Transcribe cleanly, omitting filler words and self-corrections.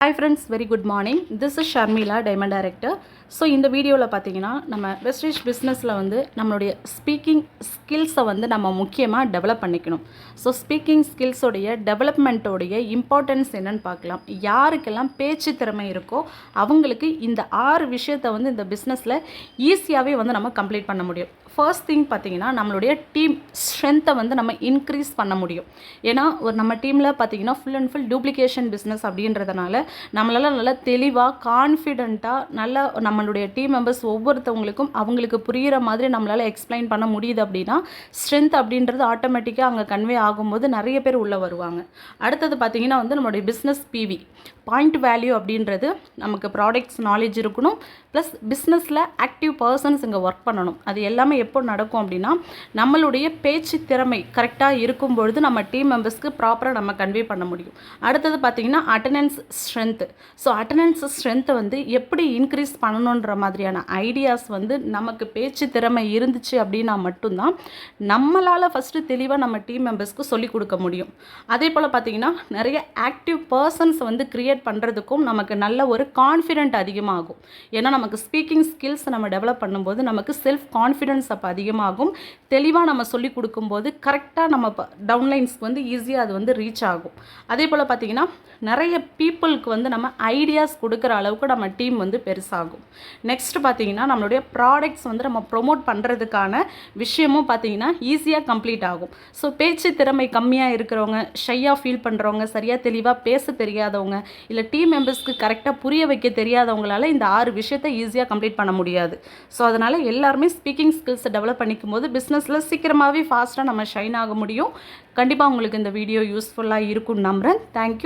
Hi friends, very good morning. This is Sharmila, Diamond Director. So இந்த வீடியோவில் பார்த்தீங்கன்னா நம்ம வெஸ்டேஜ் பிஸ்னஸில் வந்து நம்மளுடைய ஸ்பீக்கிங் ஸ்கில்ஸை வந்து நம்ம முக்கியமாக டெவலப் பண்ணிக்கணும். ஸோ ஸ்பீக்கிங் ஸ்கில்ஸோடைய டெவலப்மெண்ட்டோடைய இம்பார்ட்டன்ஸ் என்னென்னு பார்க்கலாம். யாருக்கெல்லாம் பேச்சு திறமை இருக்கோ அவங்களுக்கு இந்த 6 விஷயத்தை வந்து இந்த பிஸ்னஸில் ஈஸியாகவே வந்து நம்ம கம்ப்ளீட் பண்ண முடியும். ஃபர்ஸ்ட் திங் பார்த்தீங்கன்னா நம்மளுடைய டீம் ஸ்ட்ரென்த்தை வந்து நம்ம இன்க்ரீஸ் பண்ண முடியும். ஏன்னா ஒரு நம்ம டீமில் பார்த்தீங்கன்னா full and full duplication business அப்படின்றதுனால நம்மளால் நல்லா தெளிவாக கான்ஃபிடென்ட்டாக நல்லா நம்மளுடைய டீம் மெம்பர்ஸ் ஒவ்வொருத்தவங்களுக்கும் அவங்களுக்கு புரிகிற மாதிரி நம்மளால் எக்ஸ்பிளைன் பண்ண முடியுது அப்படின்னா ஸ்ட்ரென்த் அப்படின்றது ஆட்டோமேட்டிக்காக அங்கே கன்வே ஆகும்போது நிறைய பேர் உள்ளே வருவாங்க. அடுத்தது பார்த்திங்கன்னா வந்து நம்மளுடைய பிஸ்னஸ் பிவி பாயிண்ட் வேல்யூ அப்படின்றது நமக்கு ப்ராடக்ட்ஸ் நாலேஜ் இருக்கணும், ப்ளஸ் பிஸ்னஸில் ஆக்டிவ் பர்சன்ஸ் இங்கே ஒர்க் பண்ணணும். அது எல்லாமே எப்போ நடக்கும் அப்படின்னா நம்மளுடைய பேச்சு திறமை கரெக்டாக இருக்கும் பொழுது நம்ம டீம் மெம்பர்ஸ்க்கு ப்ராப்பராக நம்ம கன்வே பண்ண முடியும். அடுத்தது பார்த்திங்கன்னா அட்டெண்டன்ஸ் ஸ்ட்ரென்த்து. ஸோ அட்டெண்டன்ஸ் ஸ்ட்ரென்த்தை வந்து எப்படி இன்க்ரீஸ் பண்ணணுன்ற மாதிரியான ஐடியாஸ் வந்து நமக்கு பேச்சு திறமை இருந்துச்சு அப்படின்னா மட்டும்தான் நம்மளால் ஃபஸ்ட்டு தெளிவாக நம்ம டீம் மெம்பர்ஸ்க்கு சொல்லிக் கொடுக்க முடியும். அதே போல் பார்த்திங்கன்னா நிறைய ஆக்டிவ் பர்சன்ஸ் வந்து க்ரியேட் பண்ணுறதுக்கும் நமக்கு நல்ல ஒரு கான்ஃபிடென்ட் அதிகமாகும். ஏன்னா நமக்கு ஸ்பீக்கிங் ஸ்கில்ஸ் நம்ம டெவலப் பண்ணும்போது நமக்கு செல்ஃப் கான்ஃபிடென்ஸ் அப்போ அதிகமாகும். தெளிவாக நம்ம சொல்லிக் கொடுக்கும்போது கரெக்டாக நம்ம டவுன்லைன்ஸ்க்கு வந்து ஈஸியாக அது வந்து ரீச் ஆகும். அதே போல் பார்த்திங்கன்னா நிறைய பீப்புளுக்கு வந்து நம்ம ஐடியாஸ் கொடுக்குற அளவுக்கு நம்ம டீம் வந்து பெருசாகும். நெக்ஸ்ட் பார்த்திங்கன்னா நம்மளுடைய ப்ராடக்ட்ஸ் வந்து நம்ம ப்ரொமோட் பண்ணுறதுக்கான விஷயமும் பார்த்திங்கன்னா ஈஸியாக கம்ப்ளீட் ஆகும். ஸோ பேச்சு திறமை கம்மியாக இருக்கிறவங்க, ஷையாக ஃபீல் பண்ணுறவங்க, சரியாக தெளிவாக பேச தெரியாதவங்க, இல்லை டீம் மெம்பர்ஸ்க்கு கரெக்டாக புரிய வைக்க தெரியாதவங்களால இந்த 6 விஷயத்தை ஈஸியாக கம்ப்ளீட் பண்ண முடியாது. ஸோ அதனால் எல்லாருமே ஸ்பீக்கிங் ஸ்கில்ஸை டெவலப் பண்ணிக்கும் போது பிஸ்னஸில் சீக்கிரமாகவே ஃபாஸ்ட்டாக நம்ம ஷைன் ஆக முடியும். கண்டிப்பாக உங்களுக்கு இந்த வீடியோ யூஸ்ஃபுல்லாக இருக்கும்னு நம்புகிறேன். தேங்க்யூ.